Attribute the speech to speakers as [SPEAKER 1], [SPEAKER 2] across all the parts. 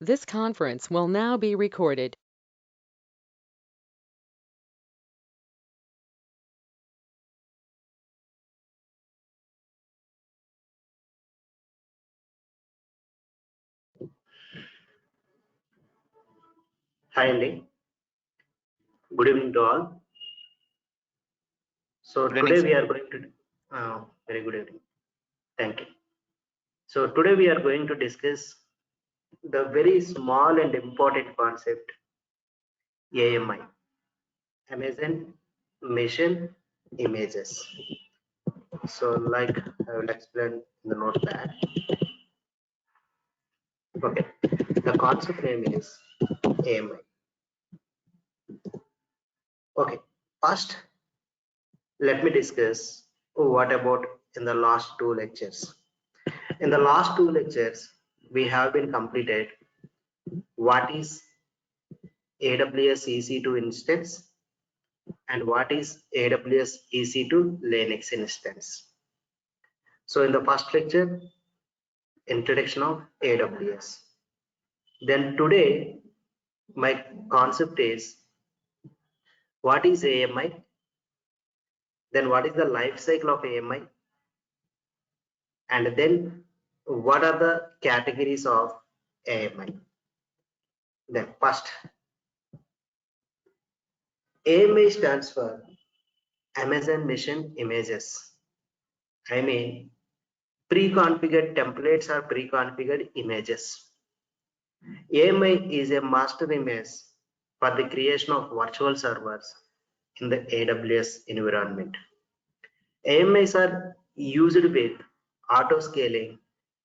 [SPEAKER 1] This conference will now be recorded.
[SPEAKER 2] Hi Andy, good evening to all. So
[SPEAKER 3] Good evening,
[SPEAKER 2] today
[SPEAKER 3] sir.
[SPEAKER 2] we are going to very good evening. Thank you. So today we are going to discuss the very small and important concept AMI, Amazon Mission Images. So like I will explain in the notepad. Okay, the concept name is AMI. Okay, first let me discuss what about in the last two lectures. In the last two lectures, we have been completed what is AWS EC2 instance and what is AWS EC2 Linux instance. So in the first lecture, introduction of AWS. Then today, my concept is what is AMI, then what is the life cycle of AMI, and then what are the categories of AMI. Then first, AMI stands for Amazon Mission Images. I mean, pre-configured templates or pre-configured images. AMI is a master image for the creation of virtual servers in the AWS environment. AMIs are used with auto scaling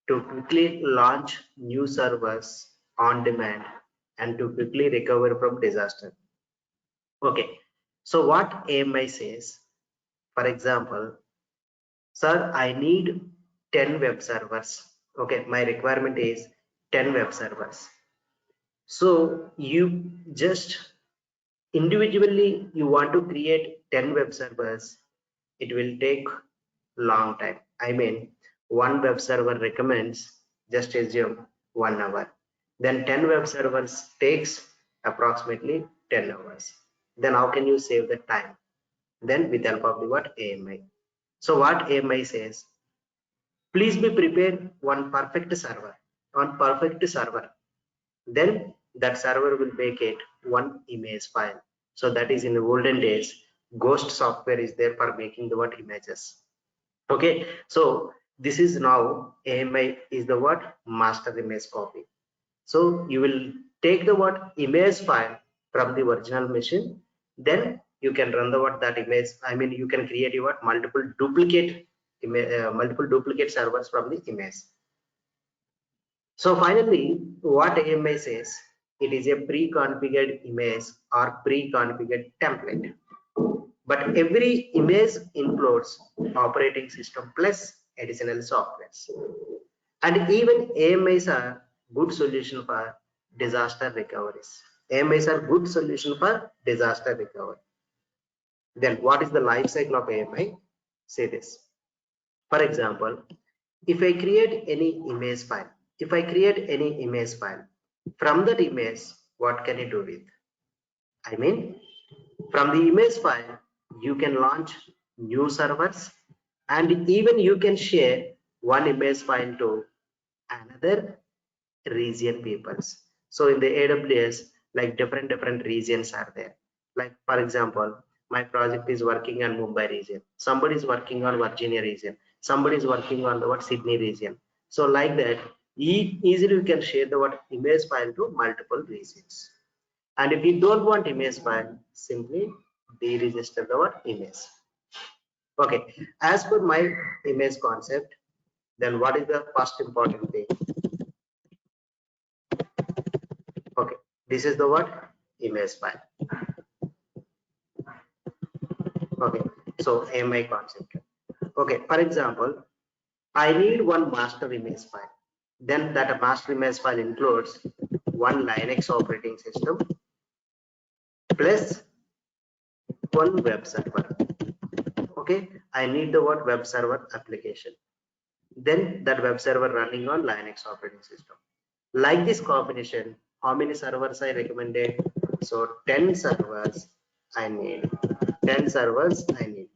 [SPEAKER 2] to quickly launch new servers on demand and to quickly recover from disaster. Okay, so what AMI says, for example, sir, I need 10 web servers. Okay, my requirement is 10 web servers. So you just individually you want to create 10 web servers. It will take long time. I mean, one web server recommends, just assume 1 hour. Then 10 web servers takes approximately 10 hours. Then how can you save the time? Then with help of the what AMI. So what AMI says, please be prepared one perfect server on perfect server, then that server will make it one image file. So that is in the olden days, ghost software is there for making the what images. Okay, so this is now AMI is the what master image copy. So you will take the what image file from the original machine, then you can run the what that image. I mean, you can create your what multiple duplicate multiple duplicate servers from the image. So finally, what AMI says, it is a pre-configured image or pre-configured template. But every image includes operating system plus additional softwares. And even AMIs are good solution for disaster recoveries. AMIs are good solution for disaster recovery. Then what is the life cycle of AMI? Say this. For example, if I create any image file, from that image, what can you do with? I mean, from the image file, you can launch new servers and even you can share one image file to another region peoples. So in the AWS, like different regions are there. Like for example, my project is working on Mumbai region. Somebody is working on Virginia region. Somebody is working on the what Sydney region. So like that, easily you can share the what image file to multiple regions. And if you don't want image file, simply deregister the what image. Okay, as per my image concept, then what is the first important thing? Okay, this is the what image file. Okay, so AMI concept. Okay, for example, I need one master image file. Then that master image file includes one Linux operating system plus one web server. Okay, I need the what web server application. Then that web server running on Linux operating system. Like this combination, how many servers I recommended? So 10 servers I need. 10 servers I need.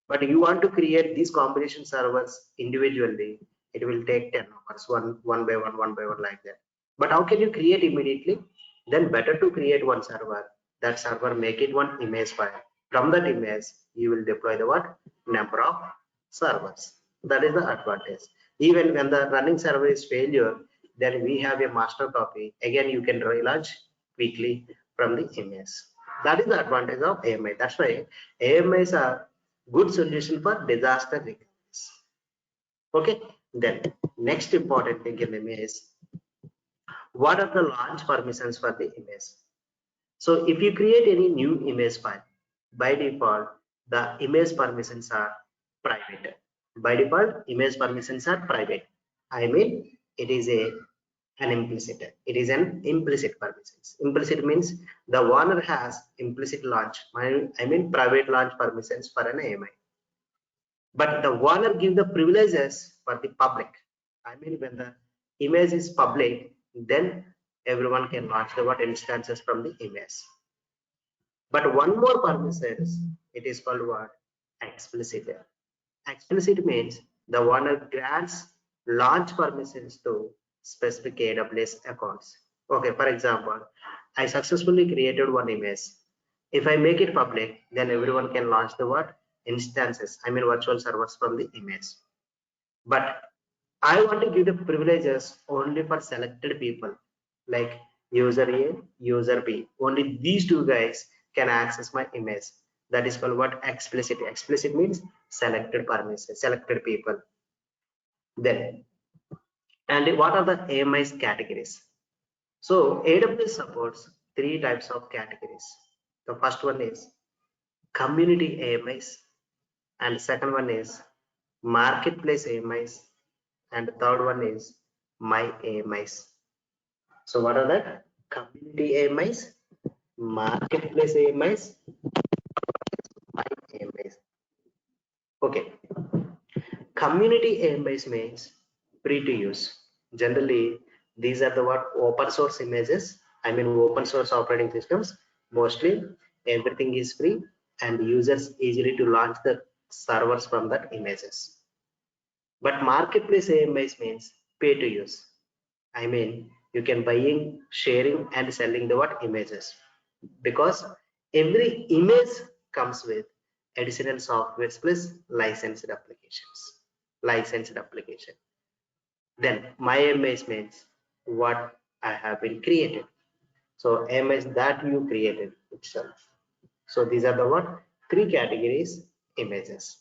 [SPEAKER 2] But you want to create these combination servers individually, it will take 10 hours, one by one like that. But how can you create immediately? Then better to create one server. That server make it one image file. From that image, you will deploy the what? Number of servers. That is the advantage. Even when the running server is failure, then we have a master copy. Again, you can relaunch quickly from the image. That is the advantage of AMI. That's why AMIs are good solution for disaster recoveries. Okay, then next important thing in the image is what are the launch permissions for the image. So if you create any new image file, by default the image permissions are private. By default image permissions are private. I mean it is an implicit. It is an implicit permissions. Implicit means the owner has implicit launch. I mean private launch permissions for an AMI. But the owner give the privileges for the public. I mean when the image is public, then everyone can launch the what instances from the image. But one more permissions, it is called what? Explicit. Explicit means the owner grants launch permissions to specific AWS accounts. Okay, for example, I successfully created one image. If I make it public, then everyone can launch the what? Instances, I mean virtual servers from the image. But I want to give the privileges only for selected people like user A, user B. Only these two guys can access my image. That is called what? Explicit. Explicit means selected permissions, selected people. Then, and what are the AMI's categories? So AWS supports three types of categories. The first one is community AMIs, and second one is marketplace AMIs, and the third one is my AMIs. So what are that? Community AMIs, marketplace AMIs, my AMIs. Okay. Community AMIs means free to use. Generally, these are the what open source images. I mean open source operating systems. Mostly everything is free and users easily to launch the servers from that images. But marketplace AMIs means pay to use. I mean, you can buying, sharing, and selling the what images, because every image comes with additional software plus licensed applications. Licensed application. Then my image means what I have been created. So image that you created itself. So these are the what three categories images.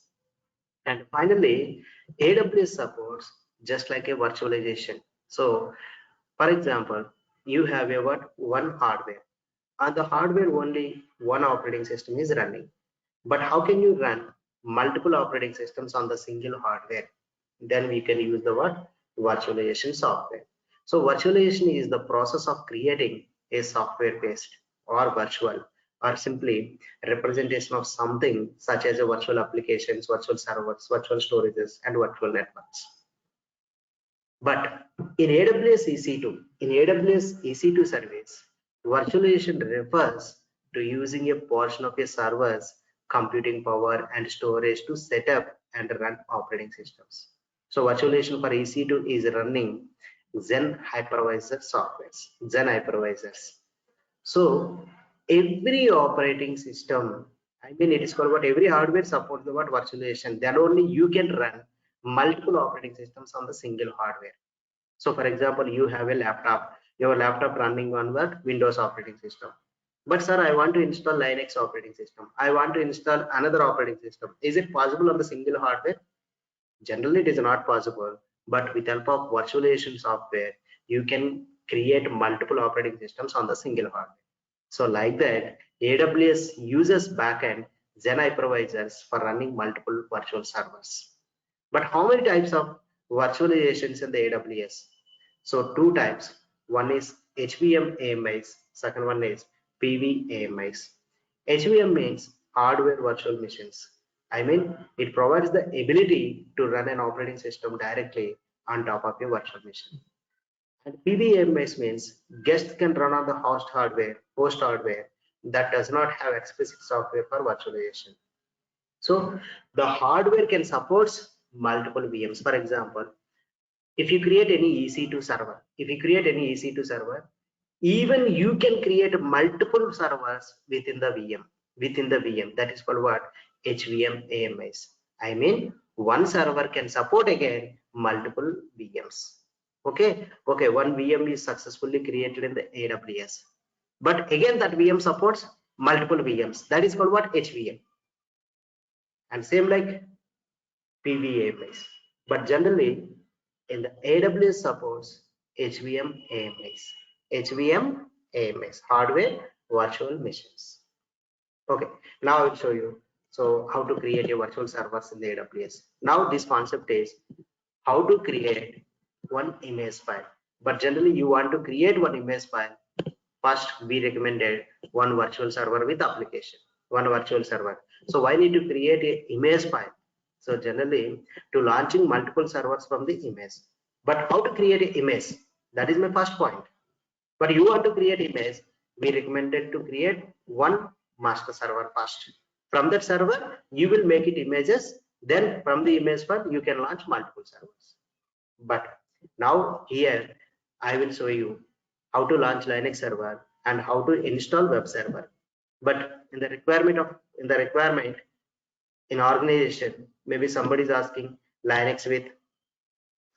[SPEAKER 2] And finally, AWS supports just like a virtualization. So for example, you have a what one hardware. On the hardware only one operating system is running. But how can you run multiple operating systems on the single hardware? Then we can use the what virtualization software. So virtualization is the process of creating a software based or virtual or simply representation of something such as a virtual applications, virtual servers, virtual storages, and virtual networks. But in AWS EC2 service, virtualization refers to using a portion of a server's computing power and storage to set up and run operating systems. So virtualization for EC2 is running Xen hypervisor softwares, Xen hypervisors. So every operating system, I mean it is called what every hardware supports the what virtualization. Then only you can run multiple operating systems on the single hardware. So for example, you have a laptop, your laptop running on what Windows operating system. But sir, I want to install Linux operating system. I want to install another operating system. Is it possible on the single hardware? Generally, it is not possible. But with help of virtualization software, you can create multiple operating systems on the single hardware. So like that, AWS uses backend Xen hypervisors for running multiple virtual servers. But how many types of virtualizations in the AWS? So two types. One is HVM AMIs, second one is PV AMIs. HVM means hardware virtual machines. I mean, it provides the ability to run an operating system directly on top of a virtual machine. And PVMS means guest can run on the host hardware that does not have explicit software for virtualization. So the hardware can support multiple VMs. For example, if you create any EC2 server, even you can create multiple servers within the VM. That is called what? HVM AMIs. I mean, one server can support again multiple VMs. Okay, one VM is successfully created in the AWS, but again that VM supports multiple VMs. That is called what? HVM. And same like PVAMIs, but generally in the AWS supports HVM AMIs. HVM AMIs, hardware virtual machines. Okay, now I will show you so how to create a virtual servers in the AWS. Now this concept is how to create one image file, but generally you want to create one image file. First we recommended one virtual server with application, one virtual server. So why need to create a image file? So generally to launching multiple servers from the image, but how to create an image, that is my first point. But you want to create image, we recommended to create one master server first. From that server you will make it images, then from the image file you can launch multiple servers. But now here I will show you how to launch Linux server and how to install web server. But in the requirement in organization, maybe somebody is asking Linux with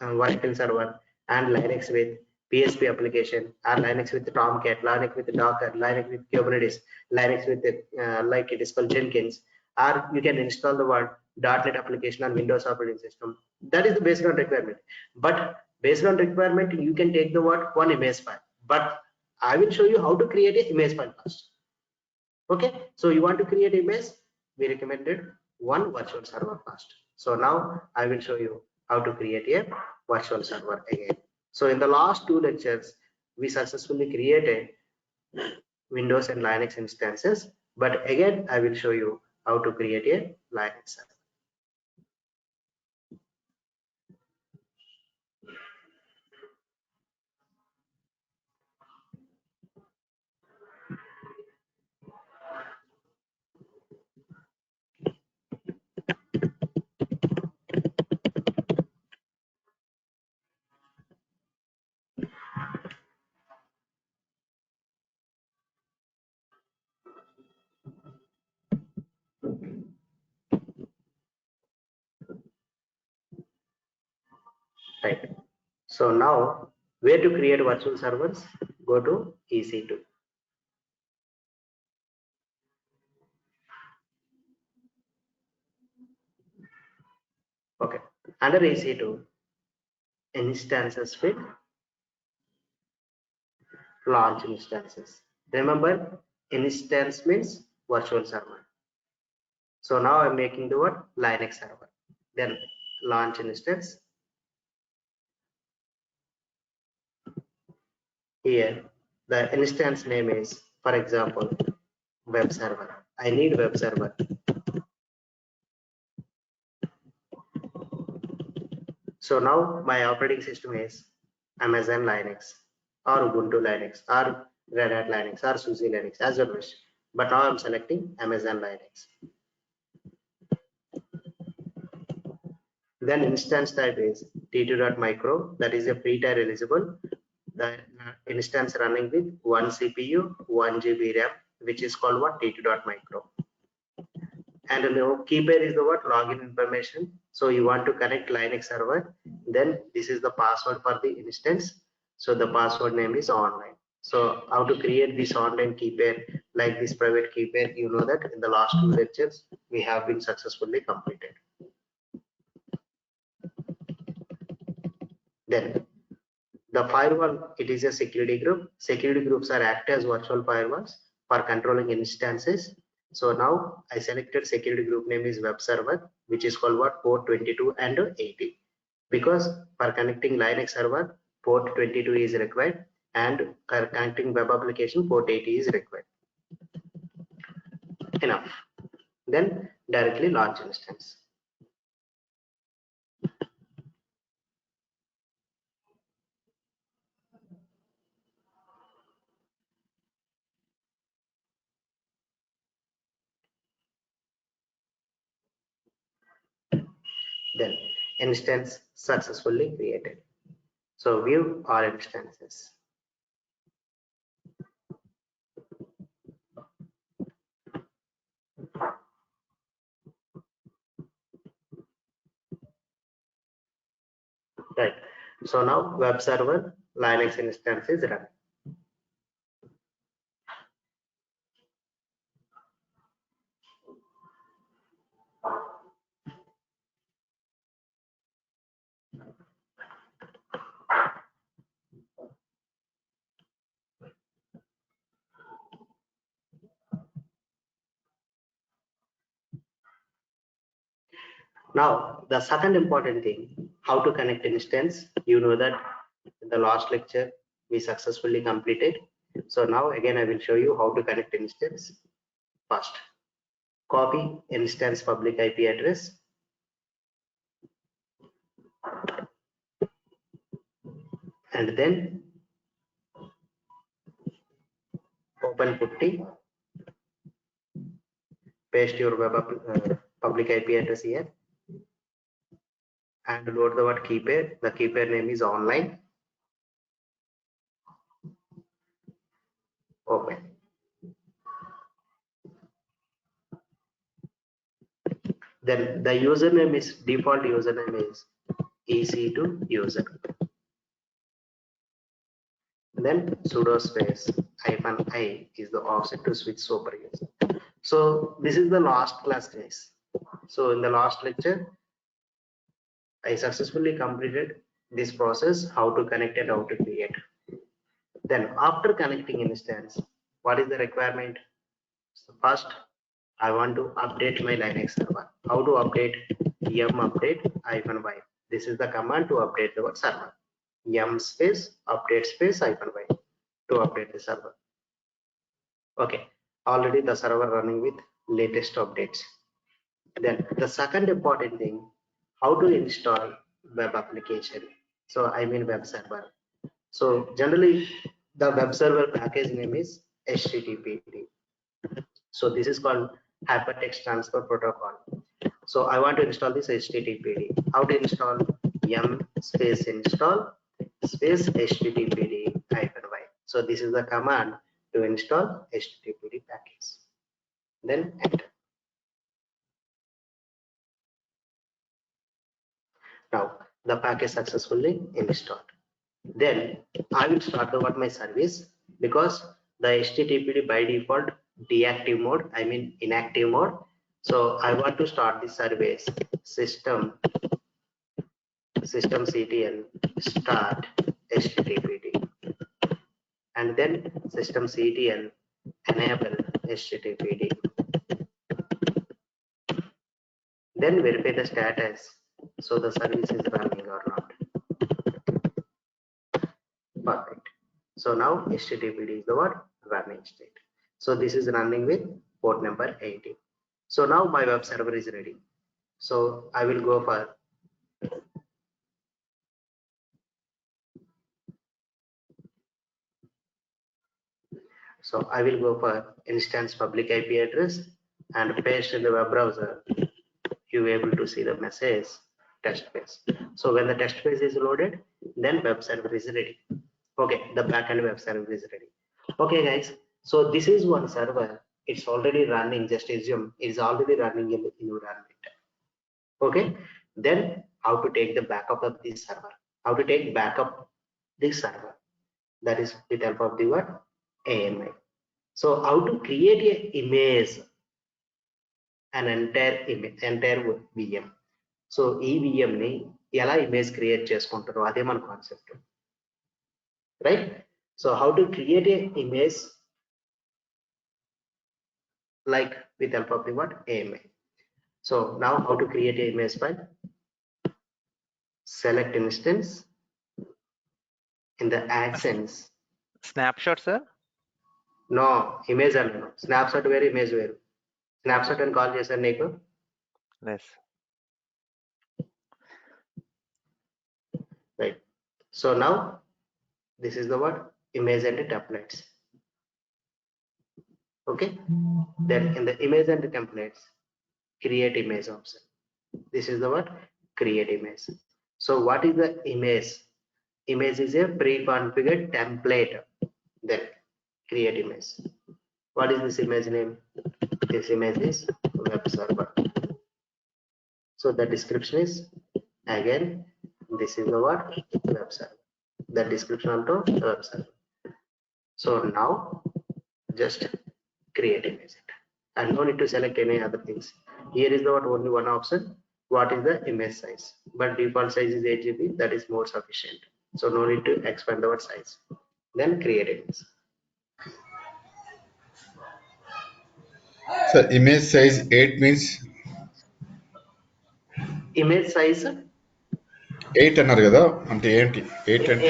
[SPEAKER 2] Oracle server and Linux with PHP application, or Linux with Tomcat, Linux with Docker, Linux with Kubernetes, Linux with like it is called Jenkins, or you can install the word .NET application on Windows operating system. That is the background requirement. But based on requirement, you can take the word one image file. But I will show you how to create an image file first. Okay, so you want to create image, we recommended one virtual server first. So now I will show you how to create a virtual server again. So in the last two lectures we successfully created Windows and Linux instances, but again I will show you how to create a Linux server. Right, so now where to create virtual servers? Go to EC2. Okay, under EC2 instances with launch instances. Remember, instance means virtual server. So now I'm making the word Linux server. Then launch instance. Here, the instance name is, for example, web server. I need web server. So now my operating system is Amazon Linux or Ubuntu Linux or Red Hat Linux or SUSE Linux as you wish. But now I'm selecting Amazon Linux. Then instance type is T2.micro, that is a free tier eligible. The instance running with 1 CPU, 1 GB RAM, which is called what? T2.micro. And the key pair is the what? Login information. So you want to connect Linux server, then this is the password for the instance. So the password name is online. So how to create this online key pair, like this private key pair, you know that in the last two lectures we have been successfully completed. Then the firewall, it is a security group. Security groups are act as virtual firewalls for controlling instances. So now I selected security group name is web server, which is called what? Port 22 and 80. Because for connecting Linux server, port 22 is required, and for connecting web application, port 80 is required. Enough. Then directly launch instance. Then instance successfully created. So view all instances. Right. So now web server Linux instance is running. Now, the second important thing, how to connect instance. You know that in the last lecture we successfully completed. So now again I will show you how to connect instance. First, copy instance public IP address. And then open putty, paste your public IP address here, and load the word key pair. The key pair name is online. Open. Then the username is default username is EC2 user. Then sudo space -i is the offset to switch super user. So this is the last class, guys. So in the last lecture, I successfully completed this process, how to connect and how to create. Then after connecting instance, what is the requirement? So first, I want to update my Linux server. How to update? Yum update -y. This is the command to update the server. Yum space update space -y to update the server. Okay, already the server running with latest updates. Then the second important thing, how to install web application. So I mean web server. So generally the web server package name is HTTPD. So this is called hypertext transfer protocol. So I want to install this HTTPD. How to install? Yum space install space HTTPD-y. So this is the command to install HTTPD package. Then enter. Now the package successfully installed. Then I will start over my service because the HTTPD by default deactive mode, I mean inactive mode. So I want to start the service systemctl start HTTPD, and then systemctl enable HTTPD. Then verify the status, so the service is running or not. Perfect. So now HTTPD is the what? Running state. So this is running with port number 80. So now my web server is ready. So I will go for instance public IP address and paste in the web browser. You will be able to see the message test phase. So when the test phase is loaded, then web server is ready. Okay, the backend web server is ready. Okay guys, so this is one server. It's already running. Just assume it's already running in the environment. Okay, then how to take the backup of this server? How to take backup this server? That is with help of the what? AMI. So how to create a image, an entire VM. So ఈ VM ని ఎలా image create చేసుకుంటారో అదే మన concept, right? So how to create a image like with help of the what? AMI. So now how to create a image file? Select instance in the actions.
[SPEAKER 3] Snapshot, sir?
[SPEAKER 2] No, image and no. Snapshot వేరు, image వేరు. Snapshot అని call చేశాను నీకు.
[SPEAKER 3] Yes.
[SPEAKER 2] Right. So now this is the what? Image and the templates. Okay. Then in the image and the templates, create image option. This is the what? create image. So what is the image? Image is a pre-configured template. Then create image. What is this image name? This image is web server. So the description is again, this is the what? Web server. The description of the web server. So now just create image and no need to select any other things. Here is the what only one option. What is the image size? But default size is 8 GB. That is more sufficient. So no need to expand the word size. Then create image.
[SPEAKER 4] So image size 8 means
[SPEAKER 2] Image size
[SPEAKER 4] 8 అన్నారు కదా అంటే ఏంటి 8 అంటే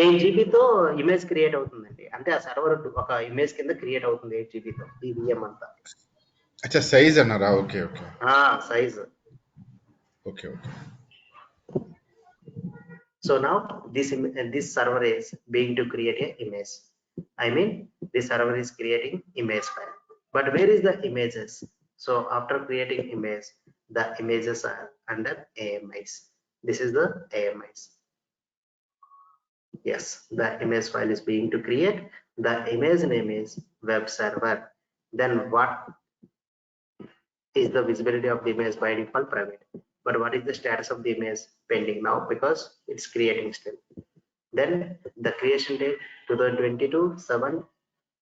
[SPEAKER 2] 8 GB తో image create అవుతుందండి. అంటే ఆ server ఒక ఇమేజ్ కింద క్రియేట్ అవుతుంది 8 GB తో ఈ VM అంతా.
[SPEAKER 4] అచ్చా సైజ్ అన్నారా okay okay
[SPEAKER 2] size.
[SPEAKER 4] Okay okay.
[SPEAKER 2] So now this server is being to create a image. I mean this server is creating image file. But where is the images? So after creating image, the images are under AMIs. This is the AMIs. Yes, the image file is being to create. The image name is web server. Then what is the visibility of the image? By default private. But what is the status of the image? Pending now because it's creating still. Then the creation date 2022 7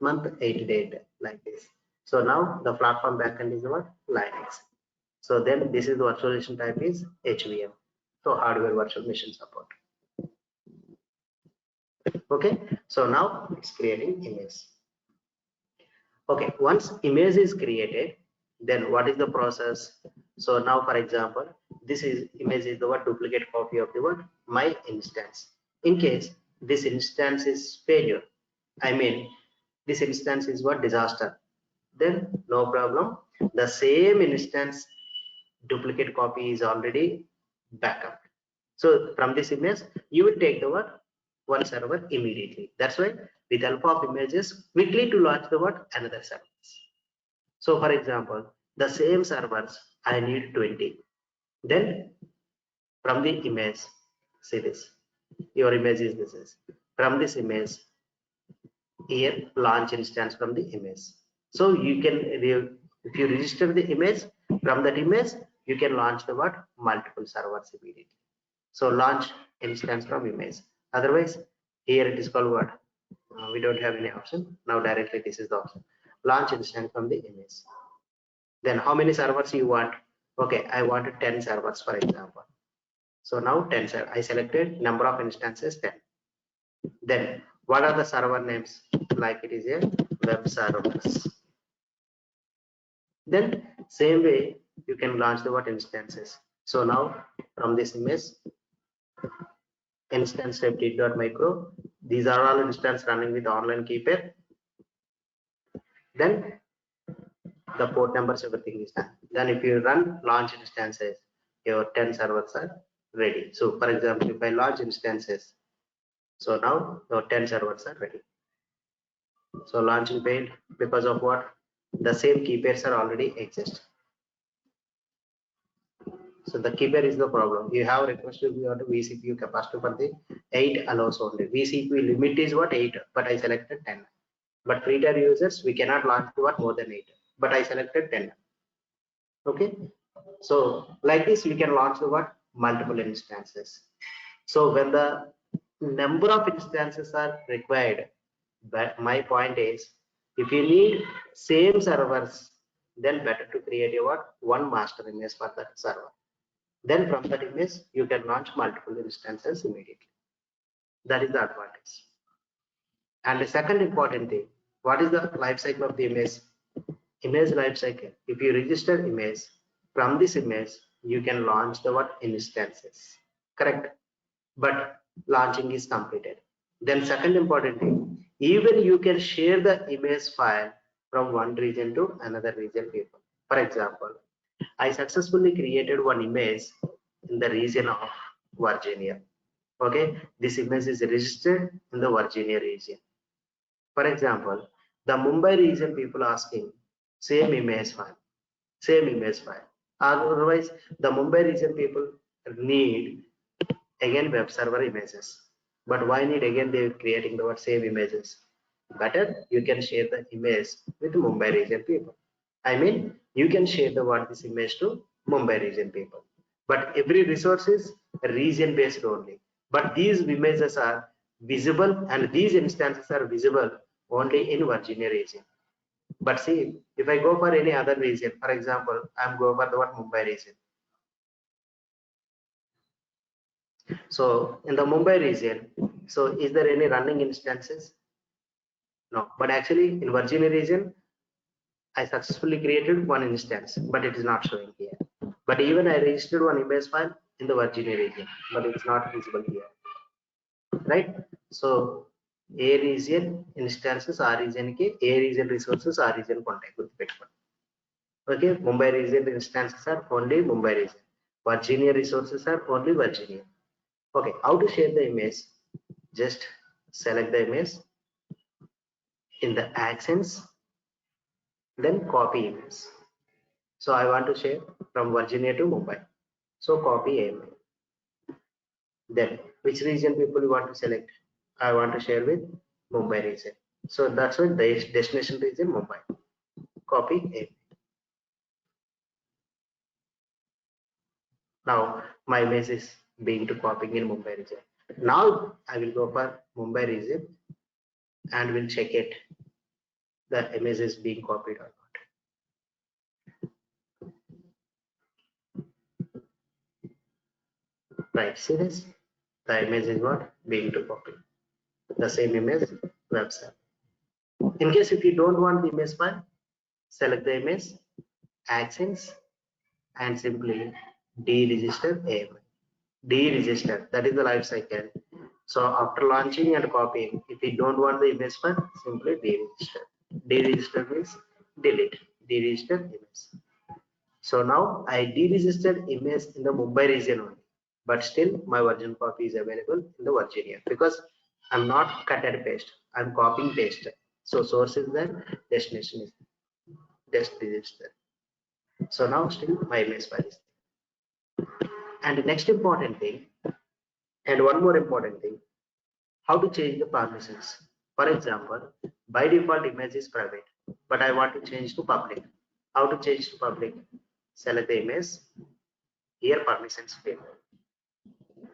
[SPEAKER 2] month 8 date like this. So now the platform backend is what? Linux. So then this is the virtualization type is HVM. So hardware virtual machine support. Okay, so now it's creating image. Okay, once image is created, then what is the process? So now for example, this is image is the what duplicate copy of the what my instance. In case this instance is failure, I mean this instance is what disaster, then no problem, the same instance duplicate copy is already backup. So from this image you will take the what one server immediately. That's why with help of images quickly to launch the what another servers. So for example, the same servers I need 20. Then from the image, see this, your image is this is from this image here launch instance from the image. So you can if you register the image from that image you can launch the what multiple servers immediately. So launch instance from image. Otherwise here it is called what we don't have any option. Now directly this is the option, launch instance from the image. Then how many servers you want? Okay, I wanted 10 servers for example. So now 10 I selected number of instances 10. Then what are the server names? Like it is a web servers. Then same way you can launch the what instances. So now from this image instance type t.micro, these are all instances running with online key pair. Then the port numbers, everything is done. Then if you run launch instances, your 10 servers are ready. So for example, if I launch instances, so now your 10 servers are ready. So launching failed because of what? The same key pairs are already exist. So the key pair is the problem. You have requested your vCPU capacity for the 8 allows only. vCPU limit is what 8, but I selected 10. But free tier users we cannot launch to what more than 8, but I selected 10. Okay, so like this we can launch the what multiple instances. So when the number of instances are required, but my point is if you need same servers, then better to create a what one master image for that server. Then from that image you can launch multiple instances immediately. That is the advantage. And the second important thing, what is the life cycle of the image? Image life cycle. If you register image, from this image you can launch the what instances, correct? But launching is completed. Then second important thing, even you can share the image file from one region to another region people. For example, I successfully created one image in the region of Virginia. Okay, this image is registered in the Virginia region. For example, the Mumbai region people asking same image file, same image file. Otherwise, the Mumbai region people need again web server images. But why need again they creating the same images? Better you can share the image with Mumbai region people. I mean, you can share this image to Mumbai region people. But every resource is region based only. But these images are visible and these instances are visible only in Virginia region. But see, if I go for any other region, for example, I'm going for the Mumbai region. So in the Mumbai region, so is there any running instances? No, but actually in Virginia region, I successfully created one instance, but it is not showing here. But even I registered one image file in the Virginia region, but it's not visible here, right? So A region instances, R region ke, A region resources, R region contact with Bitcoin. Okay, Mumbai region instances are only Mumbai region. Virginia resources are only Virginia. Okay, how to share the image? Just select the image in the accents, then copy image. So I want to share from Virginia to Mumbai. So copy image. Then which region people you want to select? I want to share with Mumbai region. So that's what the destination region Mumbai. Copy image. Now my image is being to copying in Mumbai region. Now I will go for Mumbai region and will check it. The image is being copied or not. Right, see this? The image is what? Being to copy. The same image website. In case if you don't want the image file, select the image, accents, and simply deregister AMI. Deregister, that is the life cycle. So after launching and copying, if you don't want the image file, simply deregister. Deregister means delete. Deregister image. So now I deregistered image in the Mumbai region only, but still my version copy is available in the Virginia because I'm not cut and paste. I'm copying paste. So source is there, destination is just register. So now still my image file is there. And the next important thing, and one more important thing, how to change the permissions. For example, by default image is private, but I want to change to public. How to change to public? Select the image, here permissions field.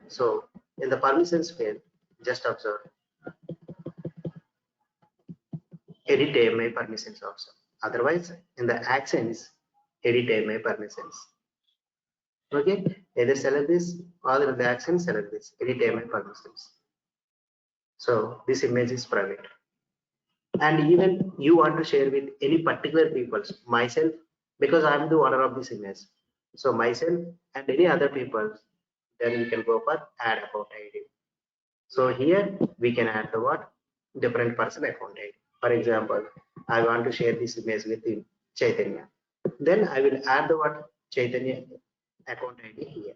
[SPEAKER 2] So in the permissions field, just observe edit AMI permissions also. Otherwise, in the accents, edit AMI permissions. Okay, either select this or in the accents select this, edit AMI permissions. So this image is private. And even you want to share with any particular people, myself, because I'm the owner of this image. So myself and any other people, then we can go for add account ID. So here we can add the what? Different person account ID. For example, I want to share this image with Chaitanya. Then I will add the what? Chaitanya account ID here.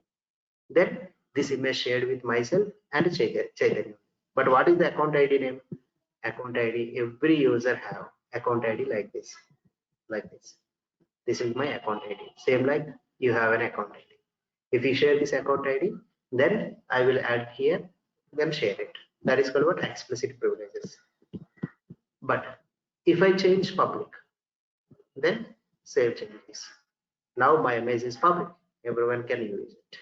[SPEAKER 2] Then this image shared with myself and Chaitanya. But what is the account ID name? Account ID, every user have account ID like this. This is my account ID. Same like you have an account ID. If you share this account ID, then I will add here, then share it. That is called what? Explicit privileges. But if I change public, then save changes. Now my image is public. Everyone can use it.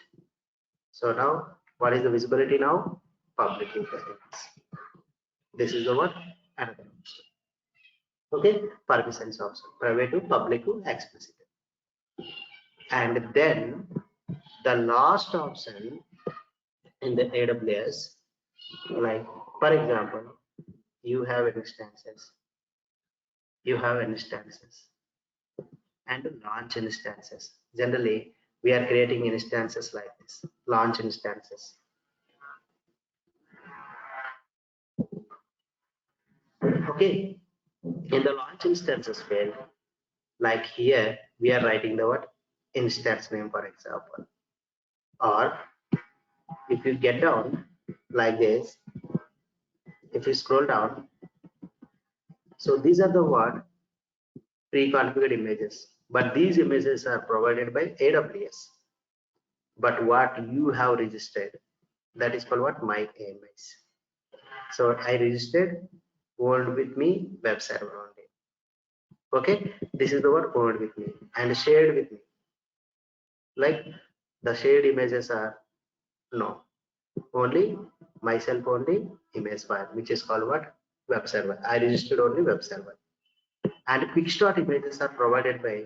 [SPEAKER 2] So now what is the visibility now? Public is the image. This is the what? Another option. Okay, permissions option. Private to public to explicit. And then the last option in the AWS, like for example, you have instances and launch instances. Generally, we are creating instances like this, launch instances. Okay, in the launch instances field, like here, we are writing the what? Instance name, for example. Or if you get down like this, if you scroll down, so these are the what? Pre-configured images, but these images are provided by AWS. but what you have registered, that is called what? My AMIs. So I registered owned with me web server only. Okay, this is the word owned with me and shared with me. Like the shared images are no, only myself only image file, which is called what? Web server. I registered only web server. And quick start images are provided by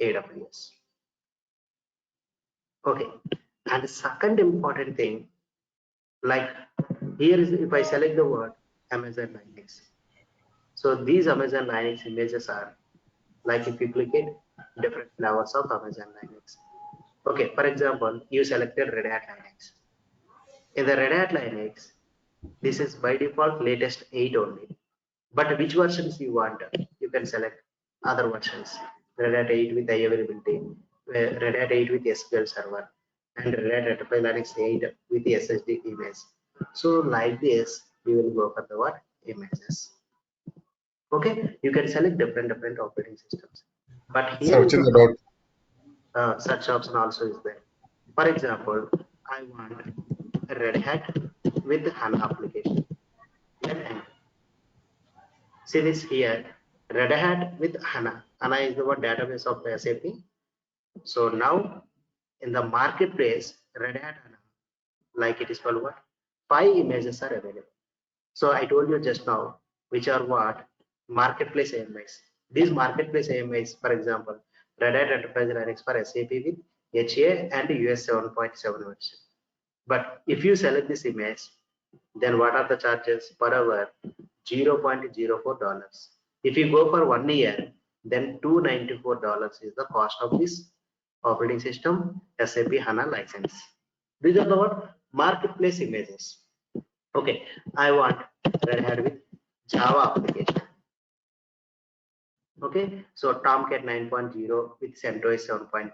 [SPEAKER 2] AWS. Okay, and the second important thing, like here is if I select the word Amazon Linux. So these Amazon Linux images are like if you click it, different flavors of Amazon Linux. Okay, for example, you selected Red Hat Linux. In the Red Hat Linux, this is by default latest 8 only. But which versions you want, you can select other versions. Red Hat 8 with high availability, Red Hat 8 with SQL Server, and Red Hat Enterprise Linux 8 with the SSD image. So like this, you will go for the what? Images. Okay, you can select different operating systems. But
[SPEAKER 4] Sir,
[SPEAKER 2] here is
[SPEAKER 4] వచ్చింది
[SPEAKER 2] the
[SPEAKER 4] doubt.
[SPEAKER 2] such option also is there. For example, I want Red Hat with HANA application. Then enter. See this here, Red Hat with HANA. HANA is the what? Database of SAP. So now in the marketplace, Red Hat HANA, like it is called what? 5 images are available. So I told you just now, which are what? Marketplace AMIs. These marketplace AMIs, for example, Red Hat Enterprise Linux for SAP with HA and US 7.7 version. But if you select this image, then what are the charges per hour? $0.04. If you go for 1 year, then $294 is the cost of this operating system SAP HANA license. These are the what? Marketplace images. Okay, I want Red Hat with Java application. Okay, so Tomcat 9.0 with CentOS 7.9.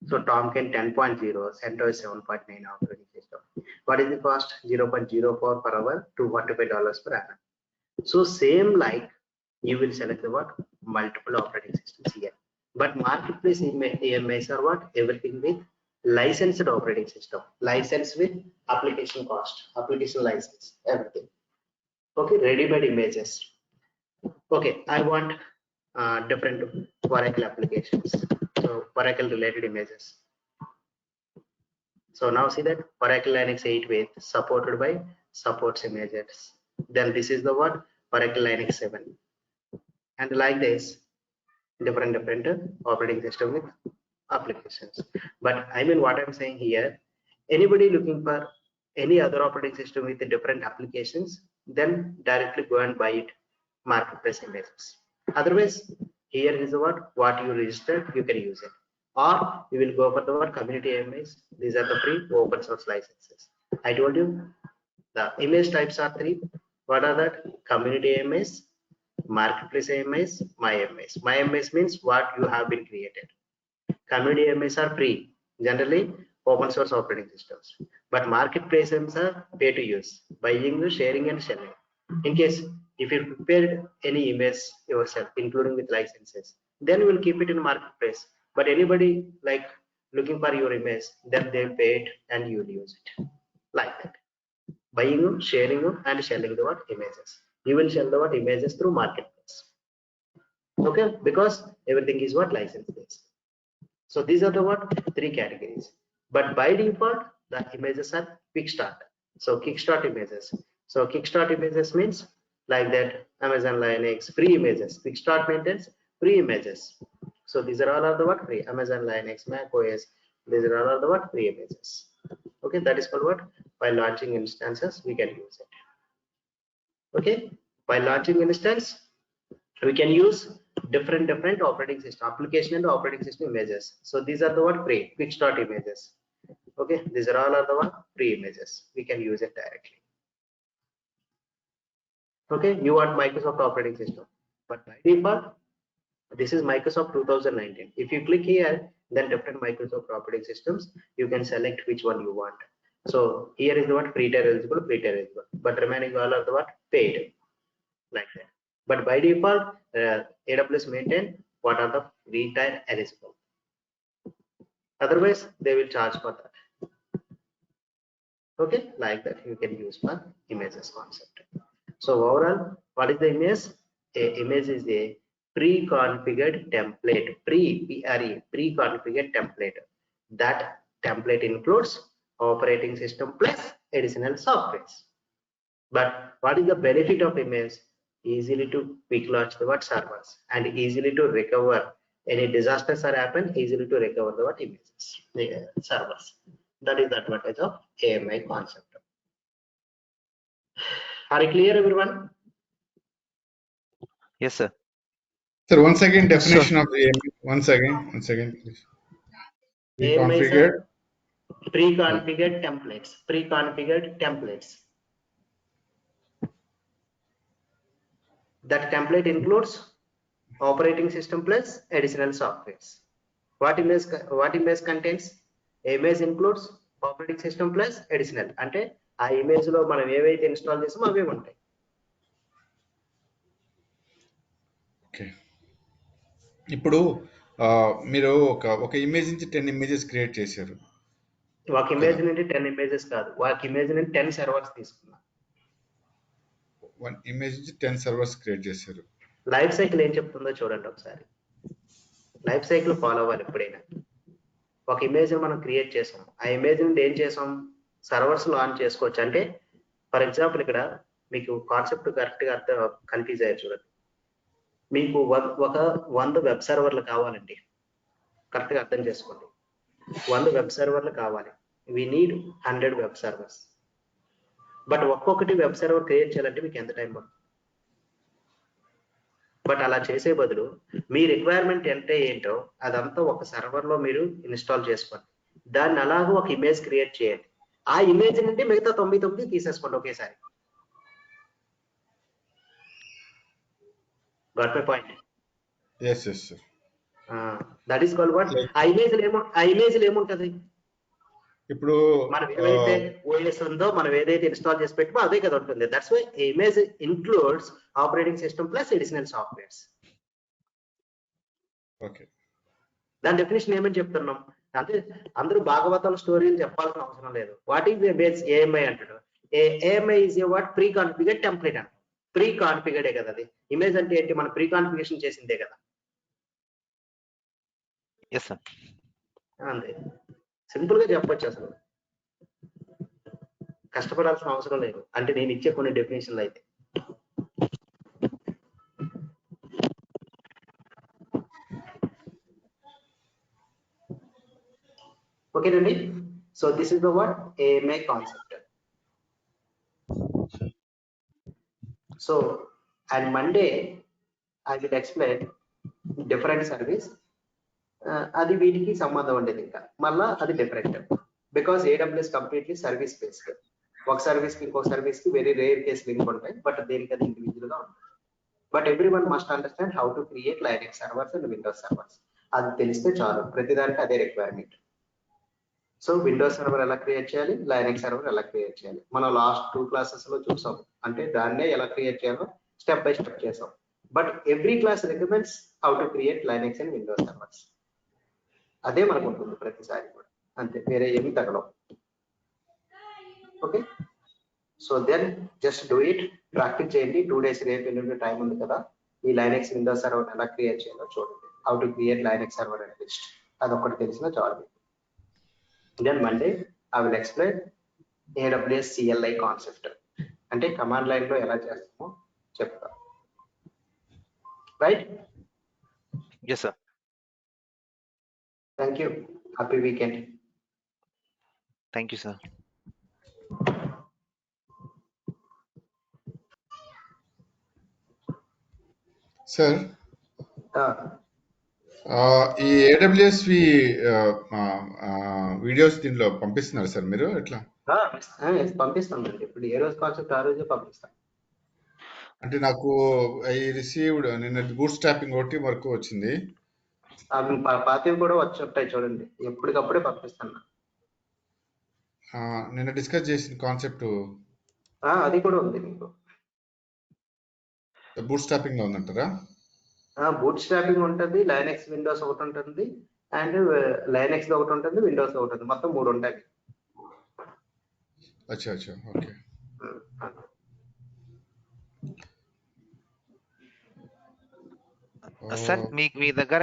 [SPEAKER 2] So Tomcat 10.0, CentOS 7.9 operating system. What is the cost? 0.04 per hour, $245 per annum. So same like you will select the what? Multiple operating systems here. But marketplace AMIs are what? Everything with licensed operating system, license with application cost, application license, everything. Okay, ready-made images. Okay, I want different Oracle applications. So Oracle related images. So now see that Oracle Linux 8 with supported by supports images. Then this is the what? Oracle Linux 7. And like this, different operating system with applications. But I mean what I'm saying here, anybody looking for any other operating system with the different applications, then directly go and buy it marketplace images. Otherwise, here is what you registered, you can use it. Or you will go for the what? Community AMIs. These are the free open source licenses. I told you the image types are 3. What are that? Community AMIs, marketplace AMIs, my AMIs. My AMIs means what you have been created. Community AMIs are free, generally open source operating systems. But marketplace AMIs are pay to use, buying, sharing, and selling. In case if you prepared any image yourself, including with licenses, then you will keep it in marketplace. But anybody like looking for your image, then they'll pay it and you will use it like that. Buying, sharing, and selling the what? Images. You will sell the what? Images through marketplace. Okay, because everything is what? License based. So these are the what? 3 categories. But by default, the images are quick start. So kickstart images. So kickstart images means like that Amazon Linux free images. Kickstart maintains free images. So these are all of the what? Free. Amazon Linux, Mac OS. These are all of the what? Free images. Okay, that is called what? By launching instances, we can use it. Okay, by launching instance, we can use different operating system application and operating system images. So these are the what? Free quick start images. Okay, these are all of the what? Free images. We can use it directly. Okay, you want Microsoft operating system, but by default this is Microsoft 2019. If you click here, then different Microsoft operating systems, you can select which one you want. So here is the what? Free tier eligible, but remaining all are the what? Paid, like that. But by default, AWS maintain what are the free tier eligible. Otherwise, they will charge for that. Okay, like that you can use for images concept. So overall, what is the image? A image is a pre-configured template, pre-configured template. That template includes operating system plus additional softwares. But what is the benefit of image? Easily to quick launch the what servers and easily to recover any disasters are happen, easily to recover the what images, the servers. That is the advantage of AMI concept. Are you clear, everyone?
[SPEAKER 3] Yes, sir.
[SPEAKER 4] Sir, once again,
[SPEAKER 3] Sir.
[SPEAKER 4] definition of the AMI. Once again, please.
[SPEAKER 2] AMIs
[SPEAKER 4] Reconfigured.
[SPEAKER 2] are pre-configured templates. Pre-configured templates. That template includes operating system plus additional softwares. What image contains? Image includes operating system plus additional. అంటే ఆ image లో మనం ఏవైతే install చేసామో అవే ఉంటాయి.
[SPEAKER 4] Okay, ఇప్పుడు మీరు ఒక ఇమేజ్ నుంచి 10 ఇమేజెస్ క్రియేట్ చేశారు.
[SPEAKER 2] ఒక ఇమేజ్ నుండి 10 ఇమేజెస్ కాదు, ఒక ఇమేజ్ నుండి 10 సర్వర్స్ తీసుకున్నాం.
[SPEAKER 4] 1 ఇమేజ్ నుంచి 10 సర్వర్స్ క్రియేట్ చేశారు.
[SPEAKER 2] లైఫ్ సైకిల్ ఏం చెప్తుందో చూడండి ఒకసారి. లైఫ్ సైకిల్ ఫాలో అవ్వాలి ఎప్పుడైనా. ఒక ఇమేజ్ మనం క్రియేట్ చేసాం, ఆ ఇమేజ్ నుండి ఏం చేసాం, సర్వర్స్ లాంచ్ చేసుకోవచ్చు. అంటే ఫర్ ఎగ్జాంపుల్ ఇక్కడ మీకు కాన్సెప్ట్ కరెక్ట్ గా అర్థం కన్ఫ్యూజ్ అయ్యారు చూడండి. మీకు ఒక 100 వెబ్ సర్వర్లు కావాలండి, కరెక్ట్ గా అర్థం చేసుకోండి. 100 వెబ్ సర్వర్లు కావాలి. We need 100 web servers. But ఒక్కొక్కటి వెబ్ సర్వర్ క్రియేట్ చేయాలంటే మీకు ఎంత టైం పడుతుంది? బట్ అలా చేసే బదులు మీ రిక్వైర్మెంట్ అంటే ఏంటో అదంతా ఒక సర్వర్ లో మీరు ఇన్స్టాల్ చేసుకోండి. దాన్ని అలాగూ ఒక ఇమేజ్ క్రియేట్ చేయండి. ఆ ఇమేజ్ నుండి మిగతా 99 తీసేసుకోండి ఒకేసారి. Got my point?
[SPEAKER 4] yes sir.
[SPEAKER 2] That is called what? ఆ ఇమేజ్ ఏముంటది?
[SPEAKER 4] ఇప్పుడు
[SPEAKER 2] మనం ఏదైతే ఓఎస్ ఉందో, మనం ఏదైతే ఇన్స్టాల్ చేసి పెట్టుకో అదే కదా ఉంటుంది. That's why image includes operating system plus additional softwares.
[SPEAKER 4] Okay,
[SPEAKER 2] దాని డెఫినేషన్ ఏమని చెప్తున్నాం అంటే అందరూ భాగవతాల స్టోరీలు చెప్పాల్సిన అవసరం లేదు. What is the base AMI అంటాడు. AMI is a what? Preconfigured template అంట. ప్రీ కాన్ఫిగర్డే కదా అది. ఇమేజ్ అంటే ఏంటి? మనం ప్రీ కాన్ఫిగరేషన్ చేసిందే కదా.
[SPEAKER 3] yes sir.
[SPEAKER 2] అంతే, సింపుల్ గా చెప్పొచ్చు, అసలు కష్టపడాల్సిన అవసరం లేదు. అంటే నేను ఇచ్చే కొన్ని డెఫినేషన్లు అయితే. ఓకేనండి. So this is the what AMI concept. So and Monday I will explain different service. అది వీటికి సంబంధం ఉండేది, ఇంకా మళ్ళా అది different. Because AWS completely service based. ఒక సర్వీస్ కి ఇంకొక సర్వీస్ కి వెరీ రేర్ కేసు లింక్ ఉంటాయి, బట్ దేనికి అది ఇండివిజువల్ గా ఉంటుంది. But every one must understand how to create Linux servers and Windows servers. అది తెలిస్తే చాలు, ప్రతిదానికి అదే రిక్వైర్మెంట్. సో విండోస్ సర్వర్ ఎలా క్రియేట్ చేయాలి, లైనక్స్ సర్వర్ ఎలా క్రియేట్ చేయాలి, మనం లాస్ట్ 2 క్లాసెస్ లో చూసాం. అంటే దాన్నే ఎలా క్రియేట్ చేయాలో స్టెప్ బై స్టెప్ చేసాం. But every class recommends how to create Linux and Windows servers. అదే మనకు ఉంటుంది ప్రతిసారి కూడా, అంతే, వేరే ఏమి తగలవు. Okay, so then just do it, practice చేయండి. 2 డేస్ రేపు ఎల్లుండి టైం ఉంది కదా. ఈ లైనక్స్ విండోస్ సర్వర్ ఎలా క్రియేట్ చేయాలో చూడండి. How to create Linux server and list, అదొకటి తెలిసిన చాలు. Then Monday I will explain AWS CLI concept. అంటే కమాండ్ లైన్ లో ఎలా చేస్తామో చెప్తా. Right?
[SPEAKER 3] yes sir.
[SPEAKER 2] Thank you. Happy weekend.
[SPEAKER 3] Thank you sir.
[SPEAKER 4] Sir, ఈ ఏడబ్ల్యూఎస్ వీడియోస్ దీంట్లో పంపిస్తున్నారు సార్ మీరు ఎట్లా?
[SPEAKER 2] పంపిస్తామండి. ఇప్పుడు ఏ రోజు కాన్సెప్ట్ ఆ రోజే పంపిస్తాం.
[SPEAKER 4] అంటే నాకు ఐ రిసీవ్డ్ నిన్న బూట్ స్ట్రాపింగ్ ఒకటి వరకు వచ్చింది.
[SPEAKER 2] అవి పాతవి కూడా వచ్చి ఉంటాయి చూడండి, ఎప్పటికప్పుడే పంపిస్తాను.
[SPEAKER 4] నిన్న డిస్కస్ చేసిన కాన్సెప్ట్
[SPEAKER 2] అది కూడా ఉంది మీకు.
[SPEAKER 4] బూట్ స్ట్రాపింగ్ లో ఉందంటారా?
[SPEAKER 2] బూట్ స్ట్రాపింగ్ ఉంటుంది, లైనక్స్ విండోస్ ఒకటి ఉంటుంది, అండ్ లైనక్స్ ఒకటి ఉంటుంది, విండోస్ ఒకటి ఉంటుంది. మొత్తం 3 ఉంటాయి.
[SPEAKER 4] అచ్చా అచ్చా ఓకే
[SPEAKER 3] సార్ మీ దగ్గర